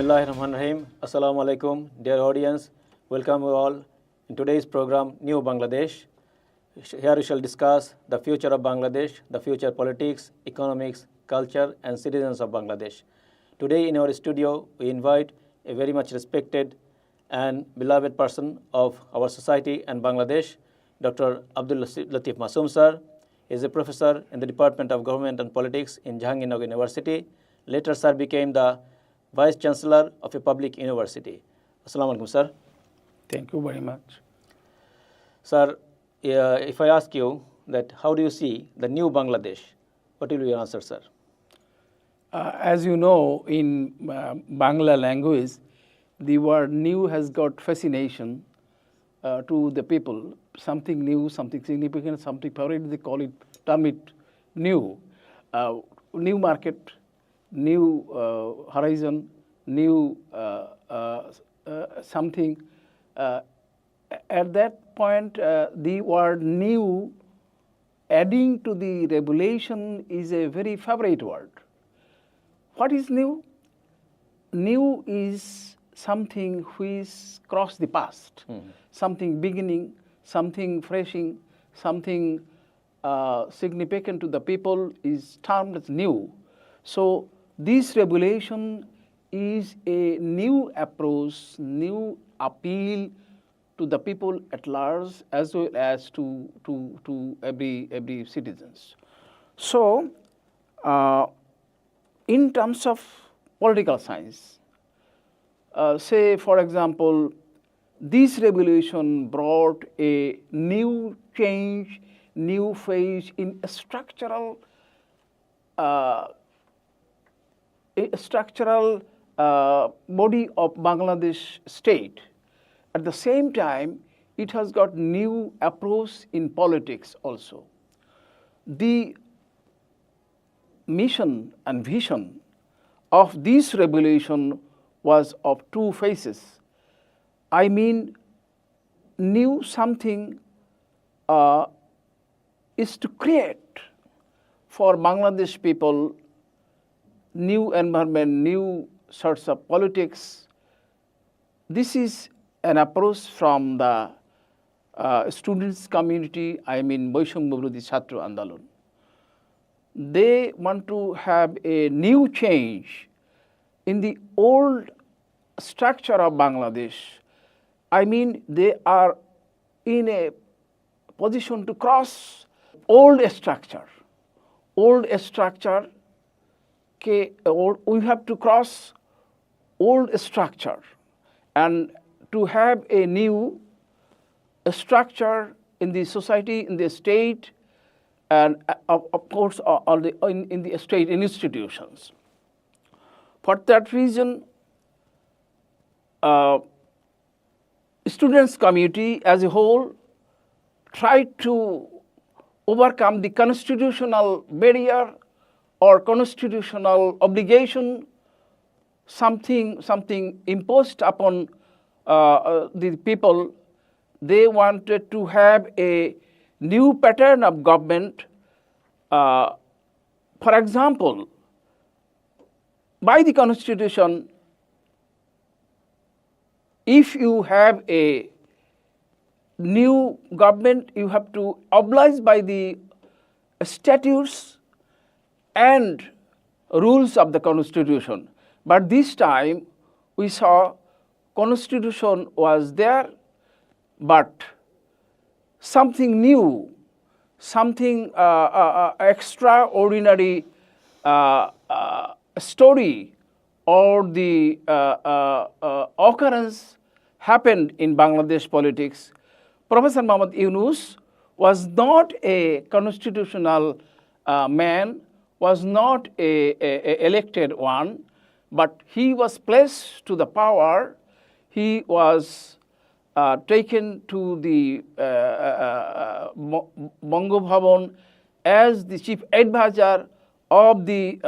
Bismillahirrahmanirrahim. Assalamu alaikum, dear audience. Welcome you all in today's program, New Bangladesh. Here we shall discuss the future of Bangladesh, the future politics, economics, culture, and citizens of Bangladesh. Today in our studio, we invite a very much respected and beloved person of our society and Bangladesh, Dr. Abdul Latif Masum sir. He is a professor in the Department of Government and Politics in Jahangirnagar University. Later, sir became the Vice Chancellor of a public university. Assalamu alaikum, sir. Thank you very much. Sir, if I ask you that how do you see the new Bangladesh, what will be your answer, sir? As you know, in Bangla language, the word new has got fascination to the people. Something new, something significant, something favorite, they term it new. New market, new horizon, new something. At that point, the word new adding to the revelation is a very favorite word. What is new? New is something which cross the past, something beginning, something freshing, something significant to the people is termed as new. So this revelation is a new approach, new appeal to the people at large as well as to every citizens. So in terms of political science, say for example, this revolution brought a new change, new phase in a structural body of Bangladesh state. At the same time, it has got new approach in politics also. The mission and vision of this revolution was of two phases. I mean, new something is to create for Bangladesh people new environment, new sorts of politics. This is an approach from the students community, I mean Boishongya Birodhi Chhatra Andolon. They want to have a new change in the old structure of Bangladesh. I mean, they are in a position to cross old structure. Old structure, we have to cross old structure and to have a new structure in the society, in the state, and of course in the state institutions. For that reason, students community as a whole tried to overcome the constitutional barrier or constitutional obligation, something imposed upon the people. They wanted to have a new pattern of government. For example, by the constitution, if you have a new government, you have to oblige by the statutes and rules of the constitution. But this time, we saw constitution was there, but something new, something extraordinary story or the occurrence happened in Bangladesh politics. Professor Muhammad Yunus was not a constitutional man, was not a elected one, but he was placed to the power. He was taken to the Bongo Bhavan as the chief advisor of the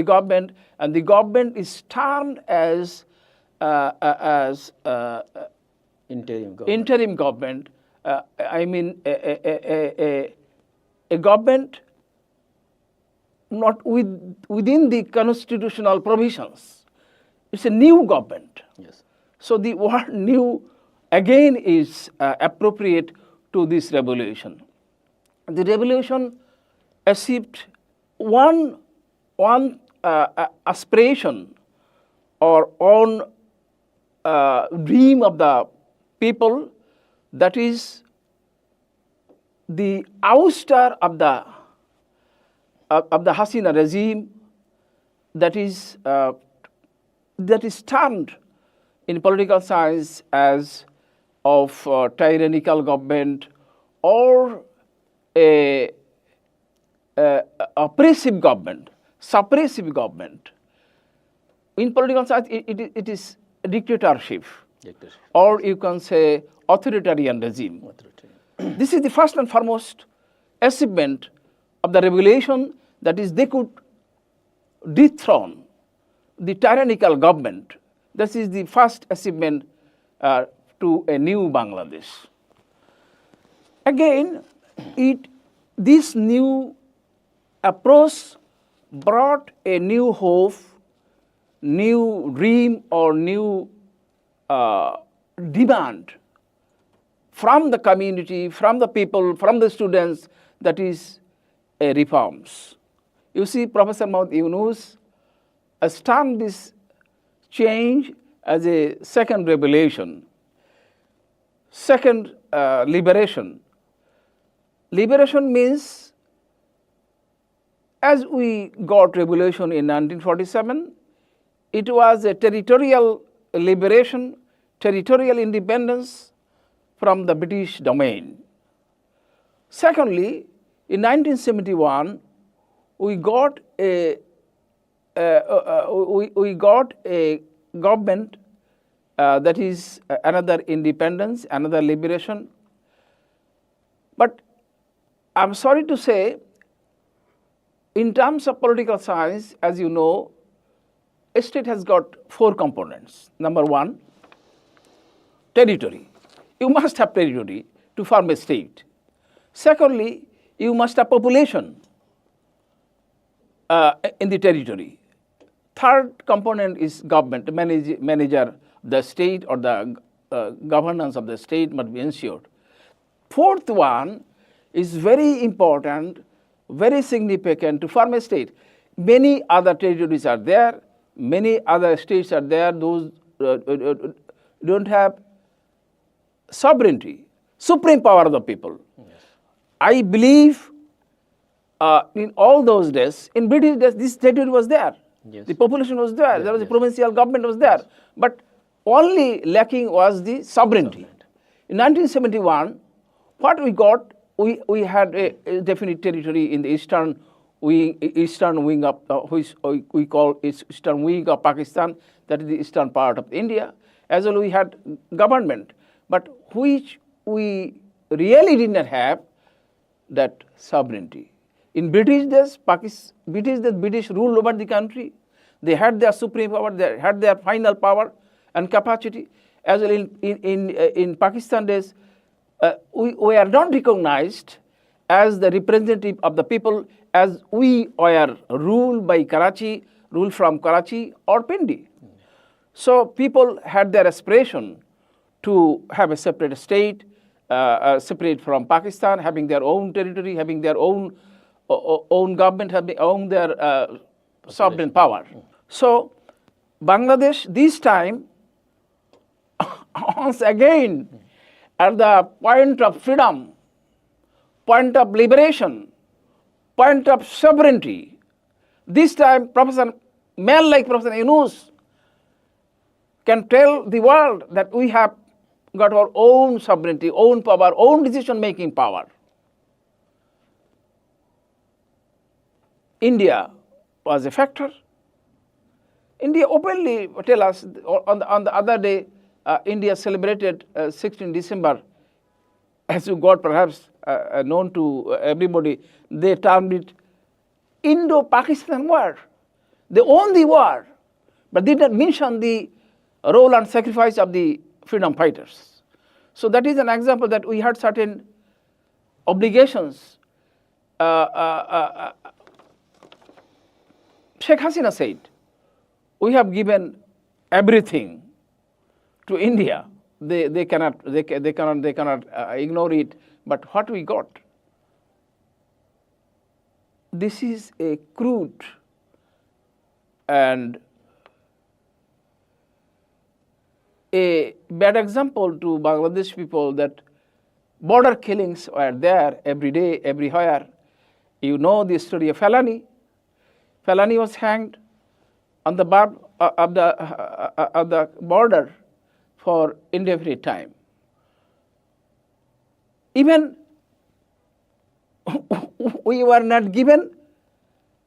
government, and the government is termed as interim government. I mean a government not within the constitutional provisions. It's a new government. Yes. So the word new again is appropriate to this revolution. The revolution achieved one aspiration or one dream of the people, that is the ouster of the Hasina regime, that is termed in political science as of tyrannical government or a oppressive government, suppressive government. In political science, it is a dictatorship, or you can say authoritarian regime. This is the first and foremost achievement of the revolution, that is, they could dethrone the tyrannical government. This is the first achievement to a new Bangladesh. Again, this new approach brought a new hope, new dream, or new demand from the community, from the people, from the students, that is reforms. You see, Professor Muhammad Yunus has termed this change as a second revelation, second liberation. Liberation means, as we got revolution in 1947, it was a territorial liberation, territorial independence from the British domain. Secondly, in 1971, we got a government that is another independence, another liberation. But I'm sorry to say, in terms of political science, as you know, a state has got 4 components. Number 1, territory. You must have territory to form a state. Secondly, you must have population in the territory. Third component is government, manager, the state, or the governance of the state must be ensured. Fourth one is very important, very significant to form a state. Many other territories are there, many other states are there, those don't have sovereignty, supreme power of the people. Yes. I believe in all those days, in British days, this territory was there. Yes. The population was there. Yes, there was a provincial government was there. Yes. But only lacking was the sovereignty. In 1971, what we got, we had a definite territory in the eastern wing of which we call eastern wing of Pakistan, that is the eastern part of India. As well, we had government, but which we really did not have that sovereignty. In British days, British ruled over the country. They had their supreme power, they had their final power and capacity. As well, in Pakistan days, we are not recognized as the representative of the people, as we were ruled by Karachi, ruled from Karachi or Pindi. So people had their aspiration to have a separate state, separate from Pakistan, having their own territory, having their own government, having their sovereign power. So Bangladesh this time, once again, at the point of freedom, point of liberation, point of sovereignty, this time men like Professor Yunus can tell the world that we have got our own sovereignty, own power, own decision-making power. India was a factor. India openly tell us, on the other day, India celebrated 16 December, as you got perhaps known to everybody, they termed it Indo-Pakistan War. They won the war, but did not mention the role and sacrifice of the freedom fighters. So that is an example that we had certain obligations. Sheikh Hasina said, we have given everything to India. They cannot ignore it. But what we got? This is a crude and a bad example to Bangladesh people that border killings were there every day, everywhere. You know the story of Felani. Felani was hanged on the of the border for indefinite time. Even we were not given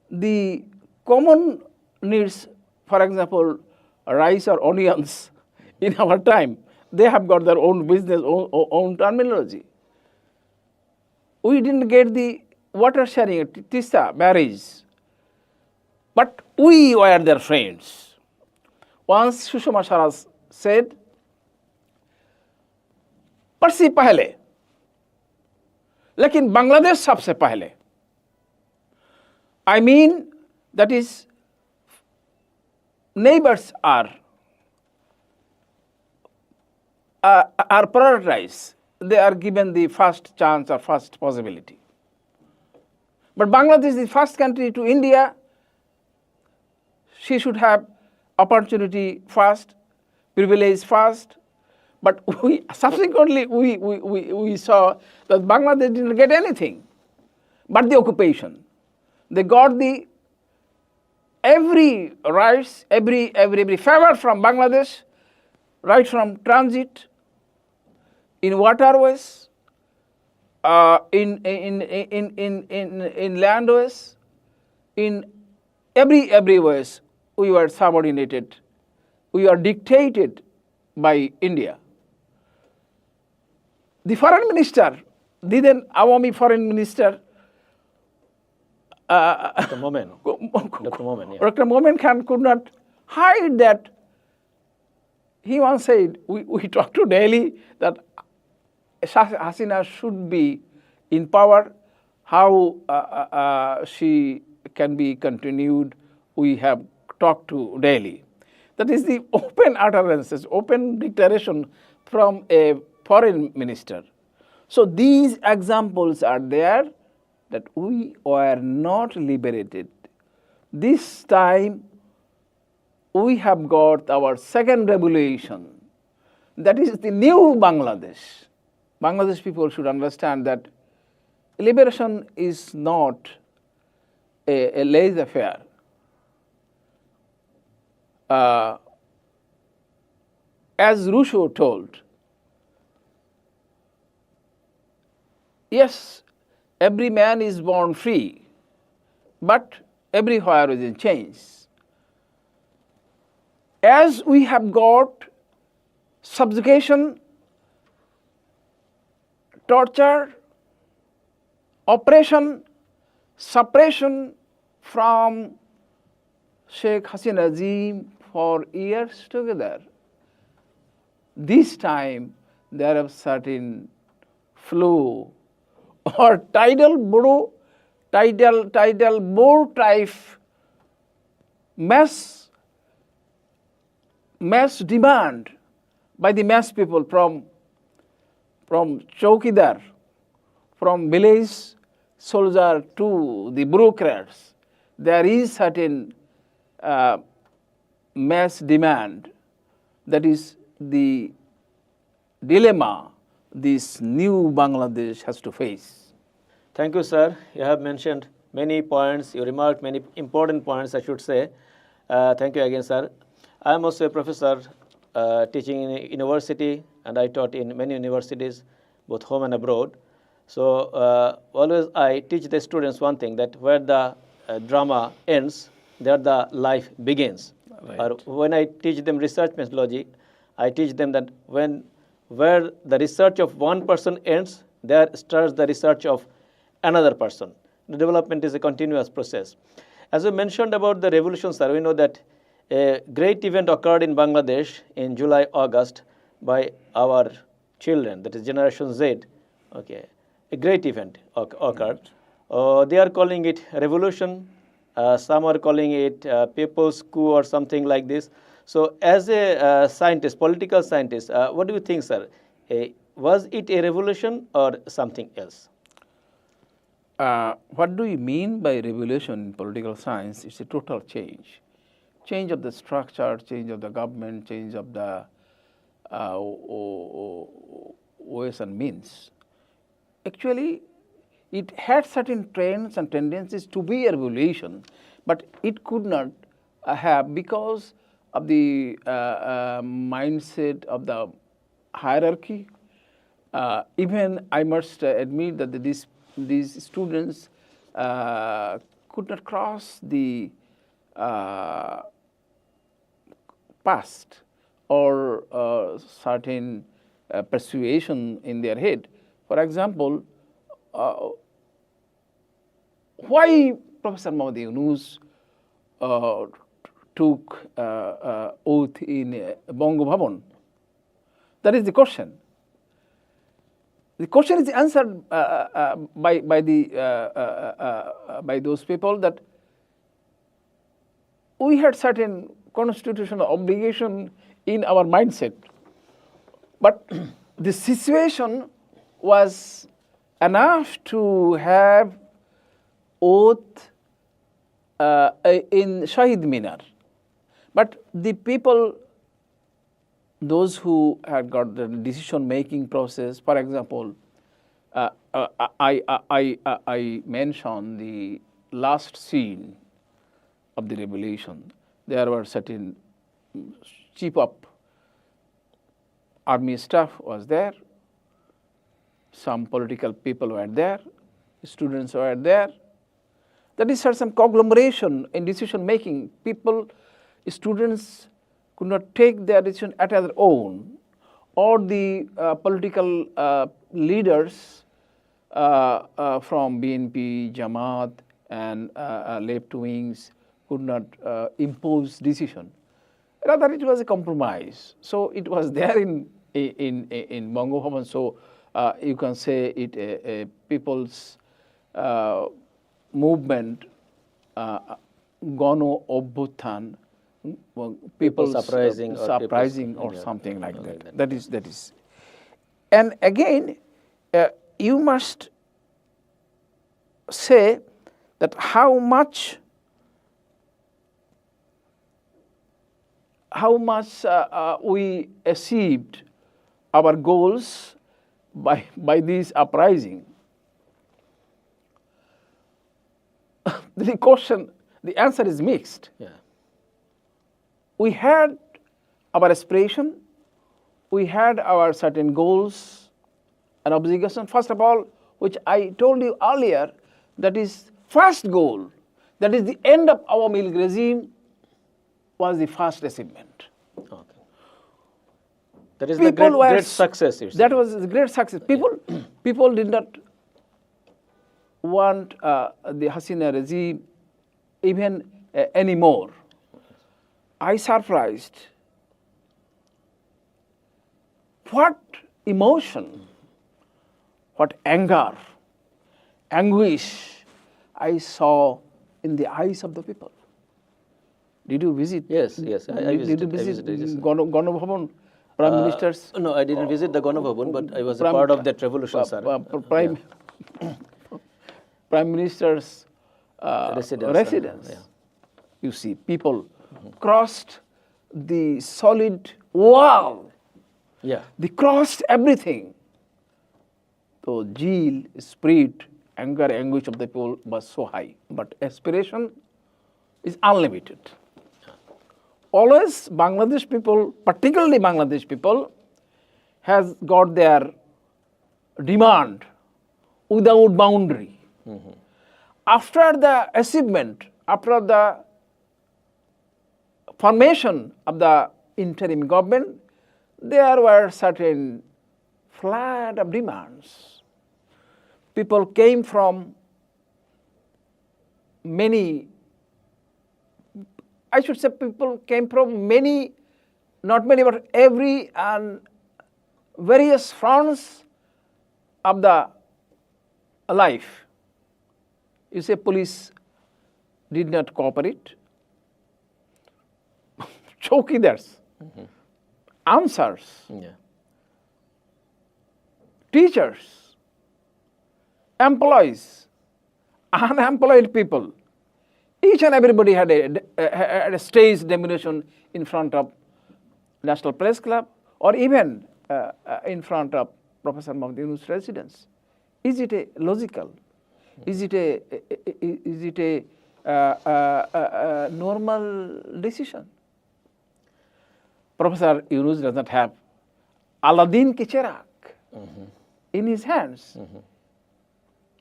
the common needs, for example, rice or onions in our time. They have got their own business, own terminology. We didn't get the water sharing, Tista marriage. But we were their friends. Once Sushma Swaraj said, "परसी पहले, लेकिन बांग्लादेश सबसे पहले." I mean, that is, neighbors are prioritized. They are given the first chance or first possibility. But Bangladesh is the first country to India. She should have opportunity first, privilege first. But subsequently we saw that Bangladesh didn't get anything but the occupation. They got the every rights, every favor from Bangladesh, right from transit, in waterways, in landways, in every ways we were subordinated. We are dictated by India. The foreign minister, the then Awami foreign minister, Dr. Momen. Dr. Momen, yeah. Dr. Momen Khan could not hide that. He once said, we talked to Delhi that Hasina should be in power. How she can be continued, we have talked to Delhi. That is the open utterances, open declaration from a foreign minister. So these examples are there that we were not liberated. This time we have got our second revolution. That is the new Bangladesh. Bangladesh people should understand that liberation is not a laissez-faire. As Rousseau told, yes, every man is born free, but everywhere is in chains. As we have got subjugation, torture, oppression, suppression from Sheikh Hasina regime for years together, this time there is certain flow or tidal bore type mass demand by the mass people from chowkidar, from village soldier to the bureaucrats. There is certain mass demand. That is the dilemma this new Bangladesh has to face. Thank you, sir. You have mentioned many points. You remarked many important points, I should say. Thank you again, sir. I am also a professor teaching in a university, and I taught in many universities, both home and abroad. So always I teach the students one thing, that where the drama ends, there the life begins. Right. Or when I teach them research methodology, I teach them that where the research of one person ends, there starts the research of another person. The development is a continuous process. As we mentioned about the revolution, sir, we know that a great event occurred in Bangladesh in July, August by our children, that is Generation Z. Okay, a great event occurred. They are calling it revolution. Some are calling it people's coup or something like this. So, as a scientist, political scientist, what do you think, sir? Was it a revolution or something else? What do you mean by revolution in political science? It's a total change. Change of the structure, change of the government, change of the ways and means. Actually, it had certain trends and tendencies to be a revolution, but it could not have because of the mindset of the hierarchy. Even I must admit that these students could not cross the past or certain persuasion in their head. For example, why Professor Mohammad Yunus took oath in Bongo Bhavan? That is the question. The question is answered by those people that we had certain constitutional obligation in our mindset, but the situation was enough to have oath in Shahid Minar. But the people, those who had got the decision-making process, for example, I mentioned the last scene of the revolution. There were certain chief of army staff was there, some political people were there, students were there. That is some conglomeration in decision making. People, students could not take their decision at their own, or the political leaders from BNP, Jamaat, and left wings could not impose decision. Rather, it was a compromise. So it was there in Bongo Bhavan. So you can say it a people's movement, Gano Obhuthan, people's uprising or yeah, something like like that. that. That is. And again, you must say that how much we achieved our goals by this uprising. The answer is mixed. Yeah. We had our aspiration, we had our certain goals and obligations. First of all, which I told you earlier, that is first goal, that is the end of our milk regime, was the first achievement. Okay. That is the great success. That was the great success. People did not want the Hasina regime even anymore. I surprised what emotion, what anger, anguish I saw in the eyes of the people. Did you visit? Yes, I visited. Did you visit yes, Gano Bhavan, Prime Minister's? No, I didn't visit the Gano Bhavan, but I was a part of that revolution, sir. Prime Minister's residence. Yeah. You see, people crossed the solid wall. Yeah. They crossed everything. So zeal, spirit, anger, anguish of the people was so high. But aspiration is unlimited. Always Bangladesh people, particularly Bangladesh people, has got their demand without boundary. Mm-hmm. After the achievement, after the formation of the interim government, there were certain flood of demands. People came from many, I should say people came from many, not many, but every and various fronts of the life. You say police did not cooperate. chowkidars, answers, Yeah. teachers, employees, unemployed people. Each and everybody had a stage demonstration in front of National Press Club or even in front of Professor Mahmoud Yunus' residence. Is it a logical? Is it a normal decision? Professor Yunus does not have Aladdin ki chirag in his hands.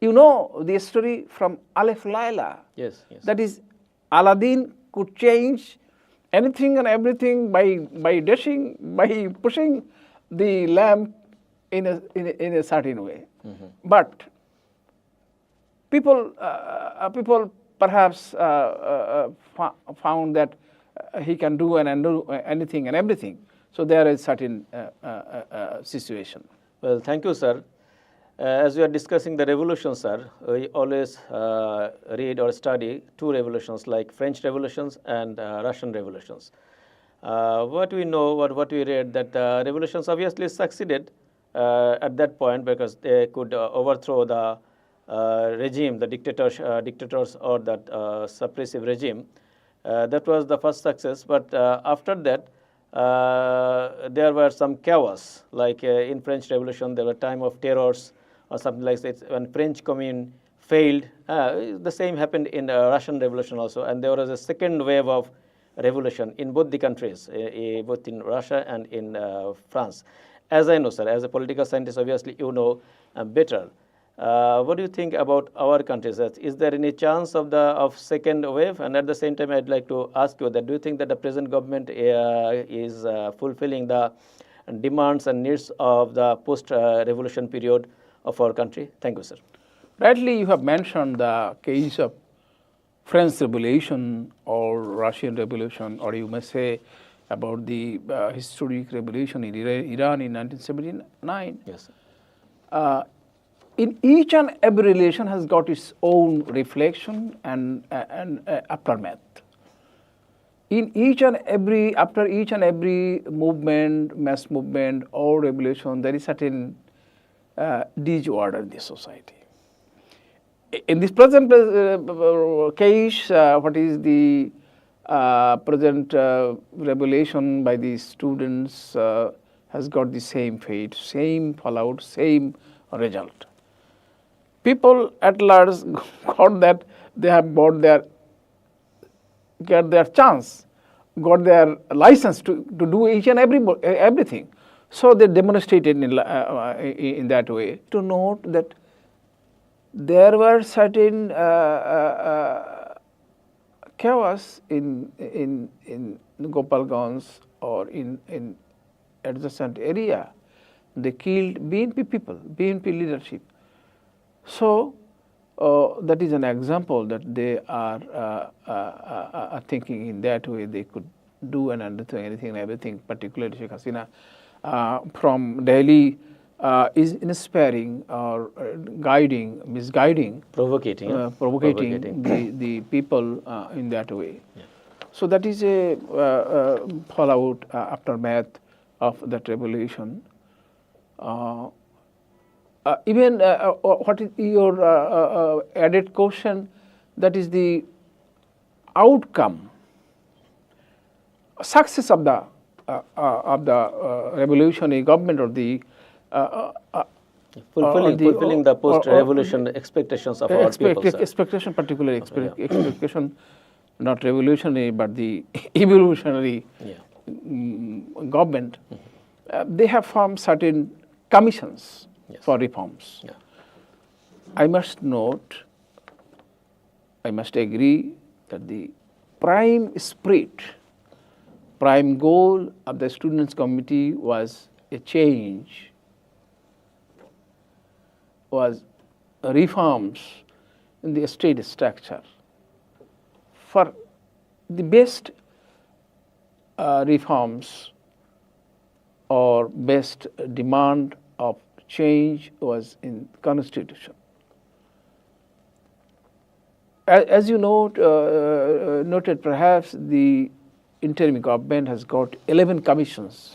You know the story from Aleph Laila. Yes. Yes. That is, Aladdin could change anything and everything by pushing the lamp in a certain way. But people perhaps found that he can do and undo anything and everything. So there is certain situation. Well, thank you, sir. As we are discussing the revolution, sir, we always read or study two revolutions like French revolutions and Russian revolutions. What we know, what we read, that revolutions obviously succeeded at that point because they could overthrow the regime, the dictators or that suppressive regime. That was the first success. But after that, there were some chaos. Like in French Revolution, there were time of terrors or something like that. When French Commune failed, the same happened in Russian Revolution also. And there was a second wave of revolution in both the countries, both in Russia and in France. As I know, sir, as a political scientist, obviously you know better. What do you think about our countries? Is there any chance of second wave? And at the same time, I'd like to ask you that: do you think that the present government is fulfilling the demands and needs of the post-revolution period of our country? Thank you, sir. Rightly, you have mentioned the case of French Revolution or Russian Revolution, or you may say about the historic revolution in Iran in 1979. Yes, sir. In each and every relation has got its own reflection and aftermath. In each and every, after each and every movement, mass movement or revolution, there is certain disorder in the society. In this present case, what is the present revelation by the students has got the same fate, same fallout, same result. People at large got that they have get their chance, got their license to do each and everything. So they demonstrated in that way. To note that there were certain chaos in Gopalganj or in adjacent area. They killed BNP people, BNP leadership. So that is an example that they are thinking in that way. They could do and undo anything and everything. Particularly Sheikh Hasina from Delhi is inspiring or misguiding, Provocating the people in that way. Yeah. So that is a fallout aftermath of that revolution. Even what is your added question? That is the outcome, success of the revolutionary government or the fulfilling the post-revolution expectations of our people, sir. Expectation, particularly expectation, not revolutionary but the evolutionary government. They have formed certain commissions for reforms. Yeah. I must note, I must agree that the prime spirit, prime goal of the students' committee was a change, was reforms in the state structure. For the best reforms or best demand of change was in constitution. As you noted perhaps, the interim government has got 11 commissions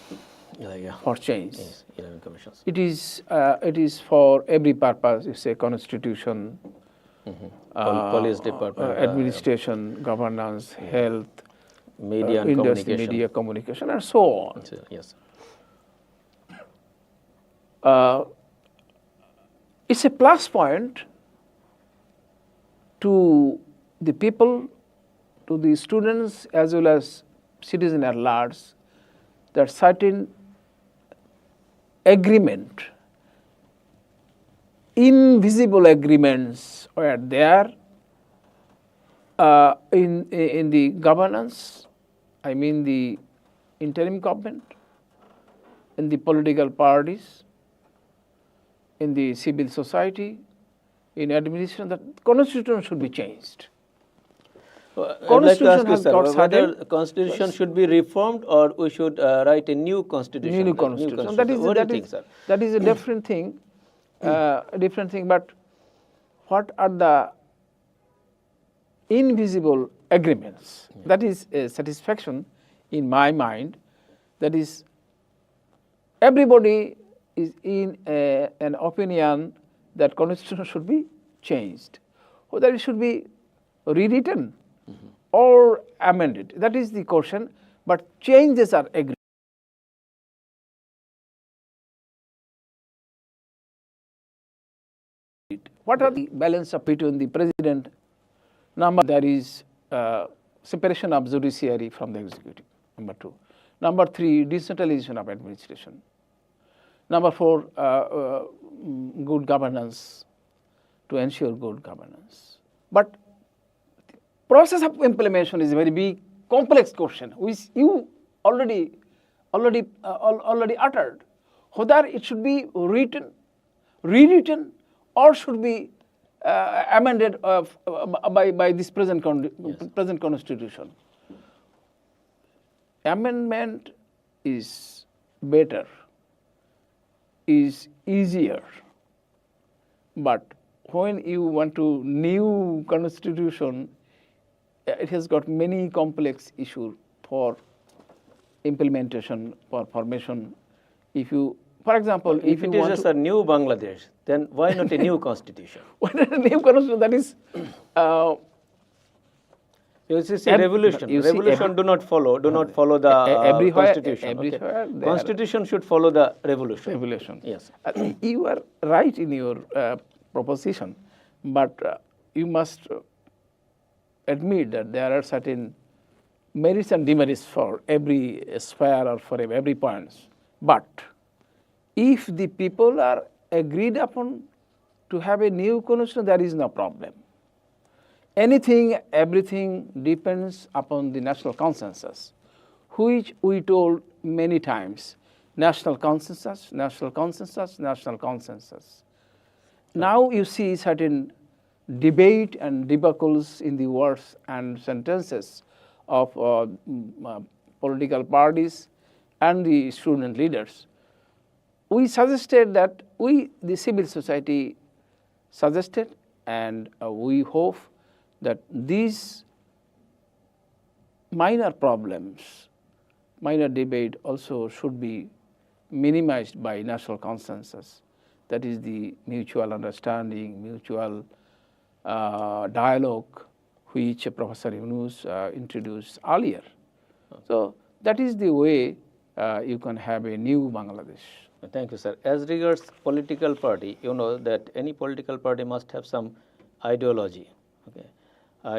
Yeah. for change. Yes, 11 commissions. It is for every purpose. You say constitution, Police department, administration, governance, health, media and industry, communication. media, communication, and so on. Yes. It's a plus point to the people, to the students as well as citizens at large, that certain agreement, invisible agreements were there in the governance, I mean the interim government, in the political parties, in the civil society, in administration, that constitution should be changed. I'd like to ask you, has sir, got whether certain- the constitution should be reformed or we should write a new constitution? New constitution. That is What do you that think, is sir? that is a different thing. Different thing. But what are the invisible agreements? That is a satisfaction in my mind. That is, everybody is in an opinion that constitution should be changed, whether it should be rewritten or amended. That is the question. But changes are agreed. What are the balance of between the president? Number, there is separation of judiciary from the executive. Number 2. Number 3, decentralization of administration. Number 4, good governance, to ensure good governance. But the process of implementation is a very big, complex question, which you already uttered. Whether it should be rewritten, or should be amended by this present constitution. Amendment is better, is easier, but when you want to new constitution, it has got many complex issues for implementation, for formation. If you, for example, If you it is want just a new Bangladesh, then why not a new constitution? new constitution, that is. You see, revolution. you see, Revolution do not follow the everywhere- constitution. Okay. everywhere they are- Constitution should follow the revolution. Revolution. Yes. You are right in your proposition, but you must admit that there are certain merits and demerits for every sphere or for every point. But if the people are agreed upon to have a new constitution, there is no problem. Anything, everything depends upon the national consensus, which we told many times, national consensus, national consensus, national consensus. Now you see certain debate and debacles in the words and sentences of political parties and the student leaders. We suggested that the civil society suggested, and we hope that these minor problems, minor debate also should be minimized by national consensus. That is the mutual understanding, mutual dialogue, which Professor Yunus introduced earlier. So that is the way you can have a new Bangladesh. Thank you, sir. As regards political party, you know that any political party must have some ideology. Okay.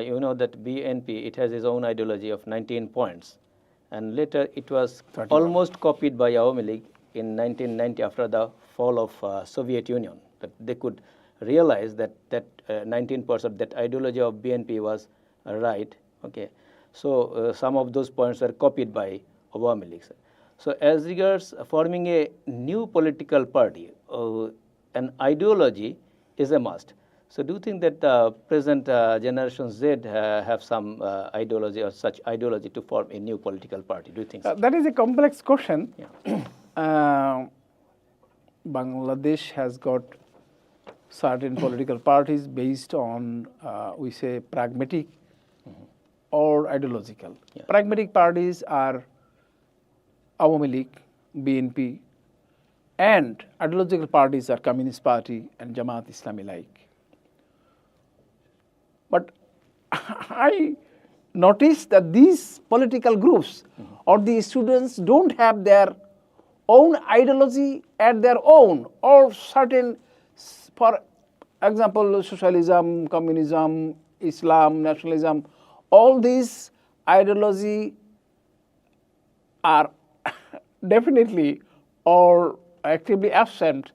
You know that BNP, it has its own ideology of 19 points, and later it was 31. almost copied by Awami League in 1990 after the fall of Soviet Union. That they could realize that 19%, that ideology of BNP was right. Okay, so some of those points were copied by Awami League. So as regards forming a new political party, an ideology is a must. So do you think that the present Generation Z have some ideology or such ideology to form a new political party? Do you think so? That is a complex question. Yeah. Bangladesh has got certain political parties based on, we say, pragmatic or ideological. Yeah. Pragmatic parties are Awami League, BNP, and ideological parties are Communist Party and Jamaat Islami like. But I noticed that these political groups or the students don't have their own ideology at their own, or certain, for example, socialism, communism, Islam, nationalism, all these ideology are definitely or actively absent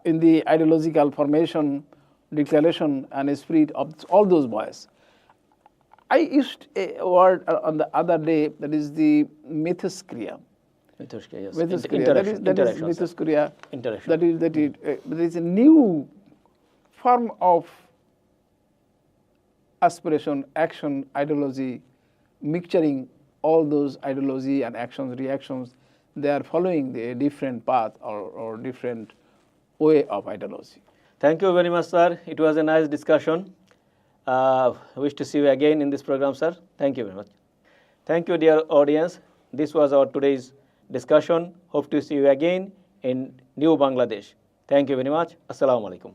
in the ideological formation, declaration and spirit of all those boys. I used a word on the other day, that is the mythoscria. Mythoscria, yes. Mythoscria. Interaction. That is Interaction, sir. mythoscria. Interaction. That is a new form of aspiration, action, ideology, mixturing all those ideology and actions, reactions. They are following a different path or different way of ideology. Thank you very much, sir. It was a nice discussion. Wish to see you again in this program, sir. Thank you very much. Thank you, dear audience. This was our today's discussion. Hope to see you again in New Bangladesh. Thank you very much. Assalamu alaikum.